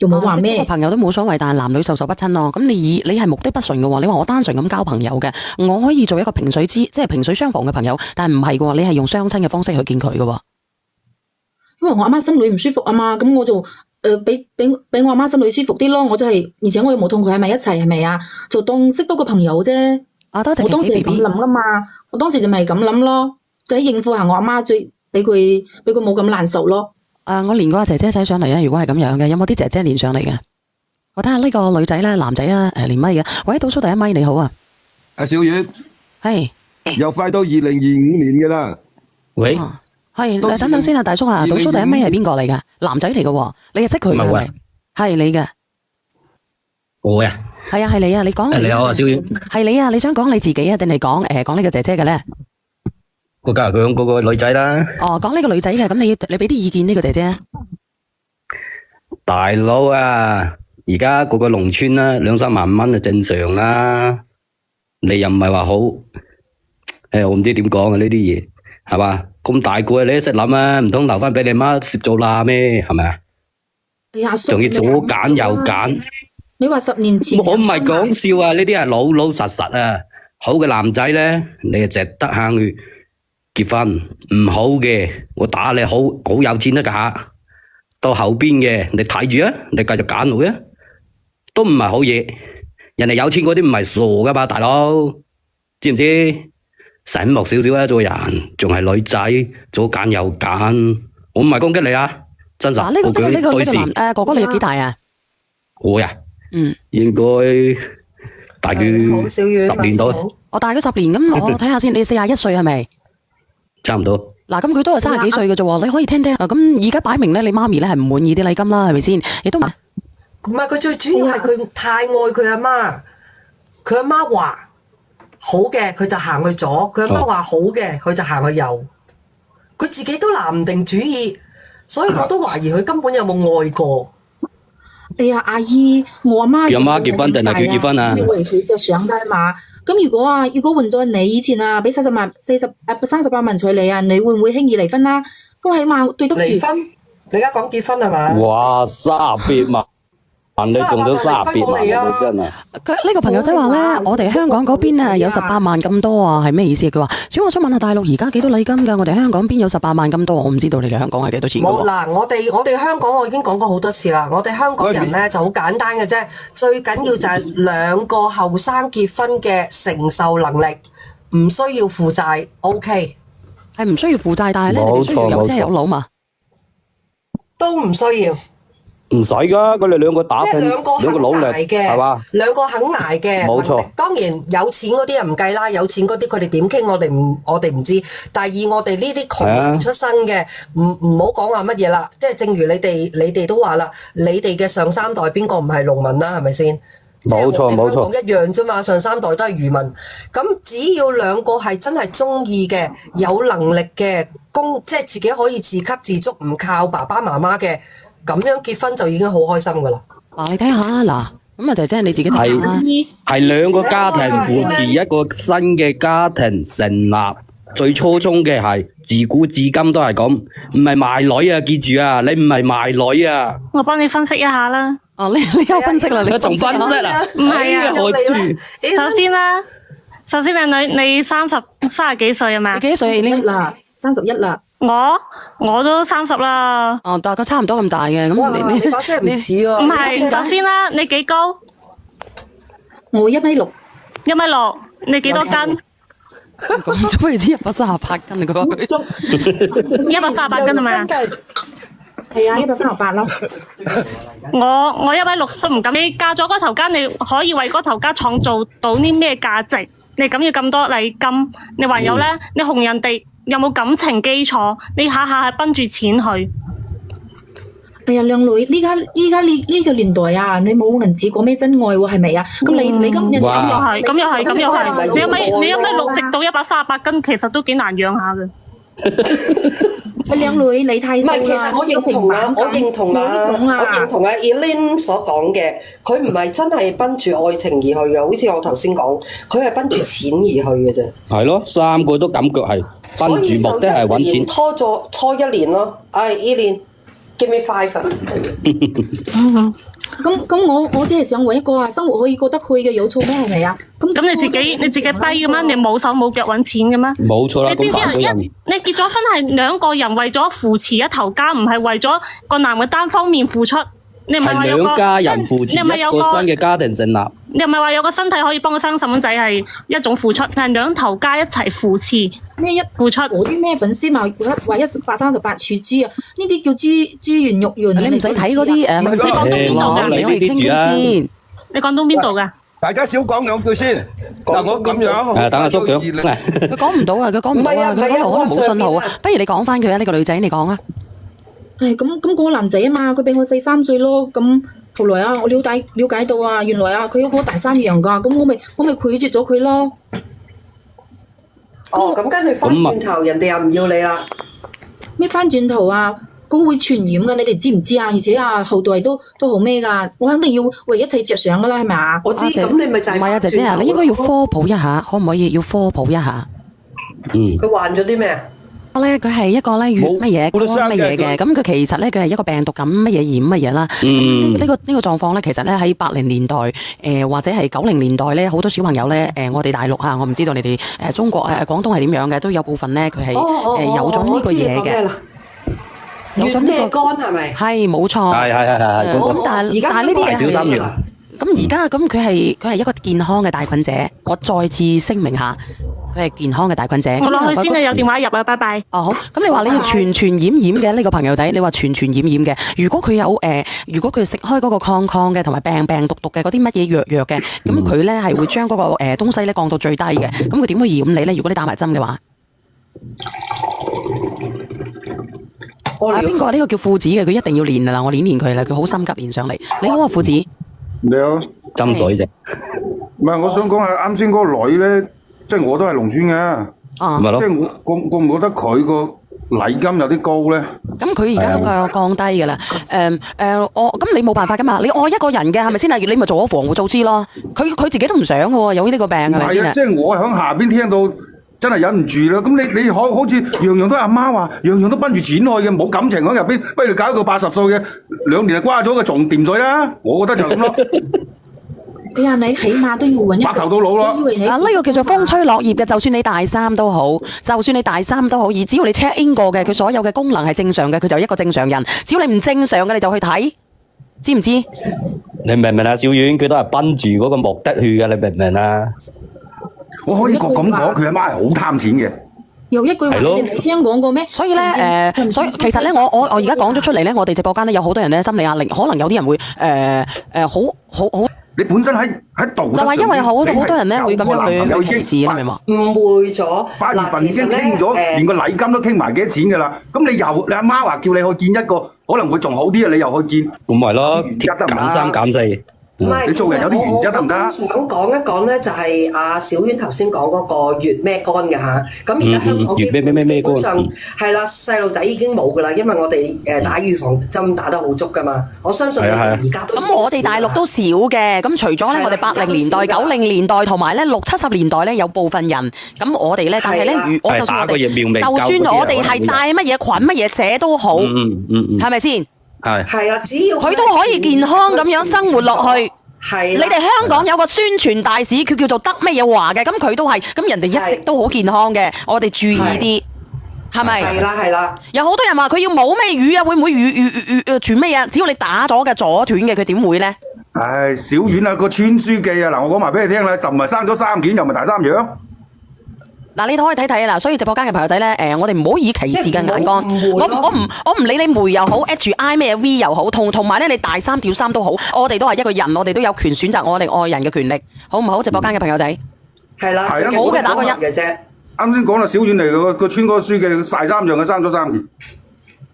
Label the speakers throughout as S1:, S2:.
S1: 又冇話咩。
S2: 朋友都冇所謂，但係男女授受不親咯。咁你係目的不純嘅喎，你話我單純咁交朋友嘅，我可以做一個即係萍水相逢嘅朋友，但係唔係嘅喎，你係用相親嘅方式去見佢嘅喎。
S1: 因為我阿媽心裏唔舒服啊嘛，咁我就俾我阿媽心裏舒服啲咯。我就係，而且我又冇同佢喺埋一齊，係咪啊？就當識多個朋友啫。
S2: 多謝
S1: 我當時係咁諗噶嘛，我當時就咪咁諗咯，就係應付下我阿媽，最俾佢冇咁難受咯。
S2: 我連個姐姐仔上嚟啊！如果係咁樣嘅，有冇啲姐姐連上嚟嘅？我睇下呢個女仔咧，男仔啊，連咪嘅。喂，倒數第一咪你好啊，
S3: 阿小月，
S2: 係
S3: 又快到2025年嘅啦。
S4: 喂，
S2: 係等等先啊，大叔啊，倒數第一咪係邊個嚟噶？男仔嚟嘅，你係識佢嘅係咪？係你嘅，
S4: 我呀，
S2: 係啊，係你啊，你講。
S4: 你好啊，小月，
S2: 係你啊，你想講你自己啊，定係講呢個姐姐嘅咧？
S4: 我梗係講嗰個女仔啦。
S2: 哦，講呢個女仔嘅，咁你俾啲意見呢個姐姐。
S4: 大佬啊，而家個農村啦，2-3萬蚊就正常啦。你又唔係話好，我唔知點講啊呢啲嘢，係嘛？咁大個你都識諗啊，唔通留翻俾你媽蝕咗啦咩？係咪啊？仲要左揀右揀。
S1: 你話10年前，
S4: 我唔係講笑啊，呢啲係老老實實啊。好嘅男仔咧，你就值得行去結婚，唔好嘅，我打你好有錢得㗎。到後邊嘅，你睇住啊，你繼續揀落啊，都唔係好嘢。人哋有錢嗰啲唔係傻噶嘛，大佬，知唔知？醒目少少啊，做人仲係女仔，左揀右揀。我唔係攻擊你啊，真實。
S2: 呢個哥哥你有幾大啊？
S4: 我呀，應該大佢10年到。
S2: 我大佢10年，咁我睇下先，你41歲係咪？
S4: 差唔多。
S2: 嗱，咁佢都係30幾歲嘅啫，你可以聽聽。咁而家擺明咧，你媽咪咧係唔滿意啲禮金啦，係咪先？亦都唔係
S5: 佢最主要係佢太愛佢阿媽，佢阿媽話好嘅，佢就行去左；佢阿媽話好嘅，佢就行去右。佢自己都拿唔定主意，所以我都懷疑佢根本有冇愛過。
S1: 哎呀，阿姨，我阿媽
S4: 叫阿媽結婚定係佢結婚啊？
S1: 因為佢就想得嘛。咁如果換咗你以前啊，俾38萬娶你啊，你會唔會輕易離婚啦？咁起碼對得住。
S5: 離婚？你而家講結婚係嘛？
S4: 哇，38萬，你中咗38萬真係。
S2: 佢呢個朋友仔話咧，我哋香港嗰邊啊有18萬咁多啊，係咩意思？佢話，主要我想問下大陸而家幾多禮金㗎？我哋香港邊有18萬咁多？我唔知道你哋香港係幾多錢㗎喎。
S5: 冇嗱，我哋香港我已經講過好多次啦。我哋香港人咧就好簡單嘅啫，最緊要就係兩個後生結婚嘅承受能力，唔需要負債 ，OK。
S2: 係唔需要負債，但係咧你哋需要有車有樓嘛？
S5: 都唔需要。
S4: 唔使噶，佢哋兩個打拼，
S5: 兩個
S4: 努力
S5: 嘅，
S4: 係嘛？
S5: 兩個肯捱嘅，
S4: 冇錯。
S5: 當然有錢嗰啲又唔計啦，有錢嗰啲佢哋點傾，我哋唔知。但係以我哋呢啲窮人出身嘅，唔好講話乜嘢啦。即係正如你哋都話啦，你哋嘅上三代邊個唔係農民啦？係咪先？
S4: 冇錯冇錯，
S5: 一樣啫嘛。上三代都係漁民。咁只要兩個係真係中意嘅，有能力嘅，即係自己可以自給自足，唔靠爸爸媽媽嘅。咁樣結婚就已經好開心噶啦！
S2: 你睇下嗱，咁啊就真係你自己睇下。
S4: 係兩個家庭扶持一個新嘅家庭成立，最初衷嘅係自古至今都係咁，唔係賣女啊！記住啊，你唔係賣女啊！
S6: 我幫你分析一下啦。
S2: 你有分析啦，你
S4: 仲分析啦？
S6: 唔係啊，首先你30幾歲啊嘛？
S2: 你幾多歲
S1: 啦？31啦。
S6: 我都30啦。
S2: 大概差唔多咁大嘅。咁
S5: 你把聲唔似啊。
S6: 唔係，首先啦，你幾高？
S1: 我1米6。
S6: 1米6，你幾多斤？
S2: 咁不如知138斤嗰個。
S6: 138斤係咪啊？
S1: 係啊，138咯。
S6: 我1米60唔敢。你嫁咗嗰頭家，你可以為嗰頭家創造到啲咩價值？你咁要咁多禮金，你還有咧，你紅人哋。有冇感情基礎？你下下係奔住錢去。
S1: 哎呀，靚女，依家呢個年代啊，你冇銀紙講咩真愛喎，係咪啊？咁你今日
S6: 咁又係，你1米6直到138斤，其實都幾難養下嘅。
S1: 靚女，你太瘦啦。唔係，其實我認同啊
S5: Elaine 所講嘅，佢唔係真係奔住愛情而去嘅，好似我頭先講，佢係奔住錢而去嘅啫。
S4: 係咯，3個都感覺係奔住目的係揾錢。
S5: 拖1年咯，Elaine give me 5啊！
S1: 咁我只係想揾一個啊，生活可以過得去嘅，有錯咩？係咪啊？
S6: 咁你自己跛嘅咩？你冇手冇腳揾錢嘅咩？
S4: 冇錯啦，
S6: 你知唔知啊？你結咗婚係兩個人為咗扶持一頭家，唔係為咗個男嘅單方面付出。你唔係話有個
S4: 係兩家人扶持一個新嘅家庭成立。
S6: 你唔係話有個身體可以幫佢生細蚊仔係一種付出，係兩頭家一齊扶持付出。
S1: 嗰啲咩粉絲嘛，話138處豬啊，呢啲叫豬圓肉圓。
S2: 你唔使睇嗰啲你唔使講到邊度㗎，你可以傾傾先。
S6: 你講到邊度㗎？
S3: 大家少講兩句先。嗱，我咁樣，
S4: 等阿叔講。
S2: 佢講唔到啊，佢講唔到啊，佢嗰度可能冇信號啊。不如你講翻佢啊，呢個女仔你講啊。
S1: 咁嗰個男仔啊嘛，佢比我細3歲咯。咁後來啊，我了解到啊，原來啊佢有個大三樣㗎。咁我咪拒絕咗佢咯。
S5: 哦，咁跟住翻轉頭，人哋又唔要你啦。
S1: 咩翻轉頭啊？嗰個會傳染㗎，你哋知唔知啊？而且啊，後代都好咩㗎？我肯定要為一切着想㗎啦，係咪啊？
S5: 我知，咁你咪就係
S2: 唔係啊，姐姐啊，你應該要科普一下，可唔可以要科普一下？
S5: 佢患咗啲咩啊？
S2: 咧佢係一個咧乙乜嘢肝乜嘢嘅，咁佢其實咧佢係一個病毒感乜嘢染乜嘢啦。呢個狀況咧，其實咧喺80年代或者係90年代咧，好多小朋友咧我哋大陸啊，我唔知道你哋中國廣東係點樣嘅，都有部分咧佢係有咗呢個嘢嘅。
S5: 有咗咩肝係咪？
S2: 係冇錯。
S4: 係。
S2: 咁但係呢啲嘢
S4: 小心
S2: 係咁而家咁佢係一個健康嘅帶菌者，我再次聲明下。佢係健康嘅帶菌者。
S6: 我落去先啊，有電話入啊，拜拜。
S2: 哦好，咁你話你要傳染嘅呢個朋友仔，你話傳染嘅，如果佢有如果佢食開嗰個抗嘅同埋病毒嘅嗰啲乜嘢藥嘅，咁佢咧係會將嗰個東西咧降到最低嘅，咁佢點會染你咧？如果你打埋針嘅話，邊個呢個叫父子嘅？佢一定要練㗎啦，我練佢啦，佢好心急練上嚟。你好啊，父子。
S7: 你好。
S4: 斟水啫。
S7: 唔係，我想講下啱先嗰個女咧。即係我都係農村嘅，即係我覺唔覺得佢個禮金有啲高咧？咁佢而家都降低㗎啦。
S2: 我咁你冇辦法㗎嘛？你愛一個人嘅係咪先啊？你咪做咗防護措施咯。佢自己都唔想嘅喎，有呢個病係咪先啊？
S7: 即係我喺下邊聽到真係忍唔住啦。咁你好似樣樣都阿媽話，樣樣都奔住錢去嘅，冇感情喺入邊。不如搞一個80歲嘅2年就瓜咗嘅仲掂水啦。我覺得就係咁咯。
S1: 哎呀，你起碼都要揾一個
S7: 白頭到老咯。
S2: 呢個叫做風吹落葉嘅，就算你大三都好，而只要你 check in 過嘅，佢所有嘅功能係正常嘅，佢就一個正常人。只要你唔正常嘅，你就去睇，知唔知？
S4: 你明唔明啊？小婉佢都係奔住嗰個目的去嘅，你明唔明啊？
S7: 我可以咁講，佢阿媽係好貪錢嘅。
S1: 有一句話你哋冇聽講過咩？
S2: 所以咧所以其實咧，我而家講咗出嚟咧，我哋直播間咧有好多人咧心理壓力，可能有啲人會好。
S7: 你本身喺道德上，
S2: 就係因為好多人咧會咁樣去歧視，你明嘛？
S5: 誤會咗。
S7: 8月份已經傾咗，連個禮金都傾埋幾多錢㗎啦。咁你阿媽話叫你去見一個，可能會仲好啲啊！你又去見，
S4: 咁咪咯，減3減4。
S5: 唔係，
S7: 你做人有啲原則得唔得？
S5: 我想講一講咧，就係阿小婉頭先講嗰個乙咩肝嘅嚇。咁而家香港基本上係啦，細路仔已經冇㗎啦，因為我哋打預防針打得好足㗎嘛。我相信你哋而家都
S2: 咁我哋大陸都少嘅。咁除咗咧，我哋80年代、90年代同埋咧60、70年代咧有部分人。咁我哋咧，但係咧，就算我哋係帶乜嘢菌乜嘢者都好，係咪先？
S5: 係啊，只要
S2: 佢都可以健康咁樣生活落去。
S5: 係，
S2: 你哋香港有個宣傳大使，佢叫做得乜嘢華嘅，咁佢都係，咁人哋一直都好健康嘅，我哋注意啲，係咪？
S5: 係啦。
S2: 有好多人話佢要冇咩魚啊，會唔會魚傳咩啊？只要你打咗嘅阻斷嘅，佢點會咧？
S7: 唉，小婉啊，個村書記啊，嗱，我講埋俾你聽啦，就唔係生咗3件，又唔係大三樣。
S2: 嗱，你可以睇睇啦，所以直播間嘅朋友仔咧，我哋唔好以歧視嘅眼光，我唔理你梅又好 HI 咩 V 又好，同埋咧你大3掉3都好，我哋都係一個人，我哋都有權選擇我哋愛人嘅權力，好唔好？直播間嘅朋友仔，
S5: 係啦，
S2: 好嘅打個1
S5: 嘅啫。
S7: 啱先講啦，小婉嚟個村嗰個書記大3樣嘅生咗3件，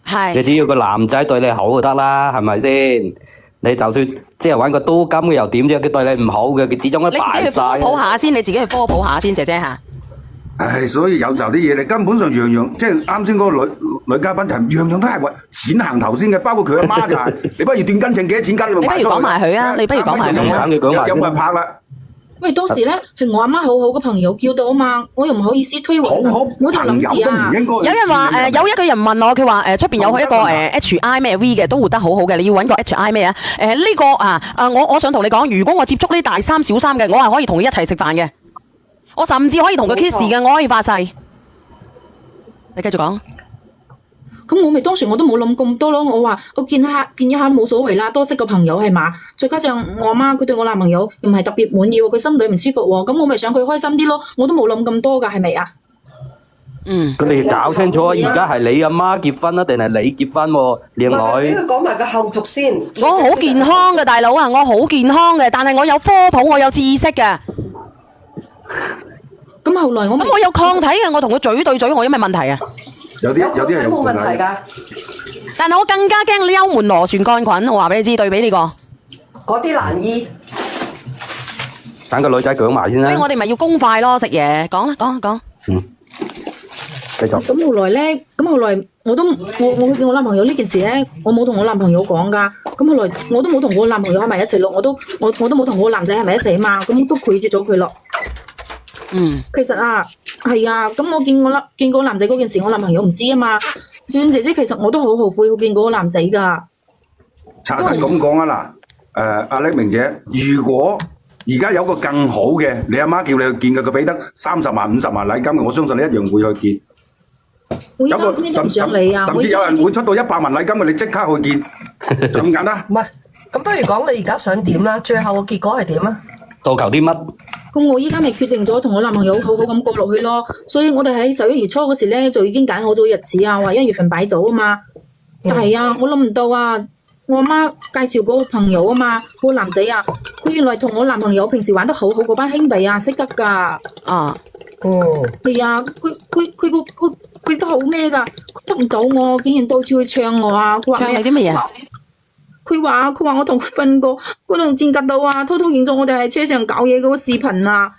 S2: 係。
S4: 你只要個男仔對你好就得啦，係咪先？你就算即係揾個多金嘅又點啫？佢對你唔好嘅，佢始終都敗晒。
S2: 你自己去科普下先，姐姐嚇。
S7: 唉，所以有時候啲嘢你根本上樣樣，即係啱先嗰個女嘉賓就樣樣都係為錢行頭先嘅，包括佢阿媽就係，你不如斷斤秤幾多錢斤，
S2: 你不如講埋佢啊！你不如講埋佢啊！
S7: 有冇人拍啦？
S1: 喂，當時咧係我阿媽好好嘅朋友叫到啊嘛，我又唔好意思推諉啊，
S7: 好
S1: 我就諗住啊。
S2: 有人話有一個人問我，佢話出邊有一個HI 咩 V 嘅都活得好好嘅，你要揾個 HI 咩啊？呢個我想同你講，如果我接觸呢大三小三嘅，我係可以同佢一齊食飯嘅，我甚至可以同佢 kiss 嘅，我可以發誓。你繼續講。
S1: 咁我咪當時我都冇諗咁多咯，我話我見一下冇所謂啦，多識個朋友係嘛，再加上我阿媽佢對我男朋友又唔係特別滿意喎，佢心裏唔舒服喎，咁我咪想佢開心啲咯，我都冇諗咁多㗎，係咪啊？
S4: 咁你搞清楚，而家係你阿媽結婚啊，定係你結婚喎，靚女？
S5: 俾佢講埋個後續先。
S2: 我好健康嘅大佬啊，我好健康嘅，但係我有科普，我有知識嘅。
S1: 咁後來我
S2: 有抗體嘅，我同佢嘴對嘴，我有咩問題啊？
S7: 有啲係
S5: 冇問題㗎。
S2: 但係我更加驚幽門螺旋桿菌，我話俾你知，對比呢個。
S5: 嗰啲難醫。
S4: 等個女仔講埋先啦。
S2: 所以我哋咪要公快咯，食嘢講啦，講。
S4: 繼續。
S1: 咁後來我去見我男朋友呢件事咧，我冇同我男朋友講㗎。咁後來我都冇同我男朋友喺埋一齊咯，我都冇同我男仔喺埋一齊啊嘛，咁都拒絕咗佢咯。其實啊，係啊，咁我見過男仔嗰件事，我男朋友唔知啊嘛。小婉姐姐，其實我都好後悔，我見過個男仔㗎。
S7: 查實咁講啊嗱，阿叻明姐，如果而家有個更好嘅，你阿媽叫你去見佢，佢俾得30萬、50萬禮金，我相信你一樣會去見。
S1: 我依家邊都唔想你啊！
S7: 甚至有人會出到100萬禮金，你即刻去見，就咁簡單。
S5: 唔係，咁不如講你而家想點啦？最後個結果係點啊？
S4: 訴求啲乜？
S1: 咁我依家咪決定咗同我男朋友好好咁過落去咯，所以我哋喺11月初嗰時咧就已經揀好咗日子啊，話1月份擺酒啊嘛。但係啊，我諗唔到啊，我阿媽介紹嗰個朋友啊嘛，嗰個男仔啊，佢原來同我男朋友平時玩得好好嗰班兄弟啊識得㗎。係啊，佢都好咩㗎，得唔到我，竟然到處去唱我啊！佢話
S2: 唱你啲乜嘢？
S1: 佢話我同佢瞓過，嗰棟戰格度啊，偷偷影咗我哋喺車上搞嘢嗰個視頻啊！